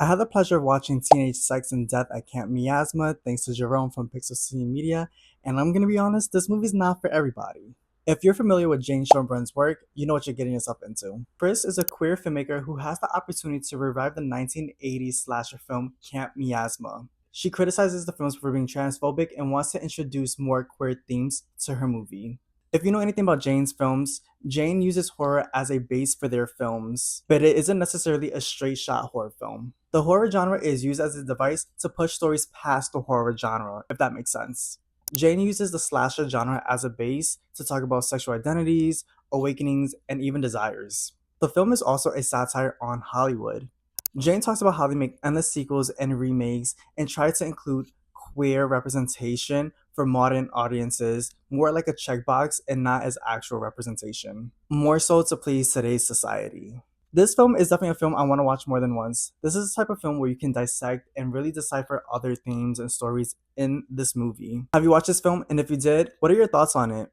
I had the pleasure of watching Teenage Sex and Death at Camp Miasma thanks to Jerome from Pixel City Media, and I'm gonna be honest, this movie's not for everybody. If you're familiar with Jane Schoenbrun's work, you know what you're getting yourself into. Chris is a queer filmmaker who has the opportunity to revive the 1980s slasher film Camp Miasma. She criticizes the films for being transphobic and wants to introduce more queer themes to her movie. If you know anything about Jane's films, Jane uses horror as a base for their films, but it isn't necessarily a straight shot horror film. The horror genre is used as a device to push stories past the horror genre, if that makes sense. Jane uses the slasher genre as a base to talk about sexual identities, awakenings, and even desires. The film is also a satire on Hollywood. Jane talks about how they make endless sequels and remakes and try to include queer representation for modern audiences, more like a checkbox and not as actual representation, more so to please today's society. This film is definitely a film I want to watch more than once. This is the type of film where you can dissect and really decipher other themes and stories in this movie. Have you watched this film? And if you did, what are your thoughts on it?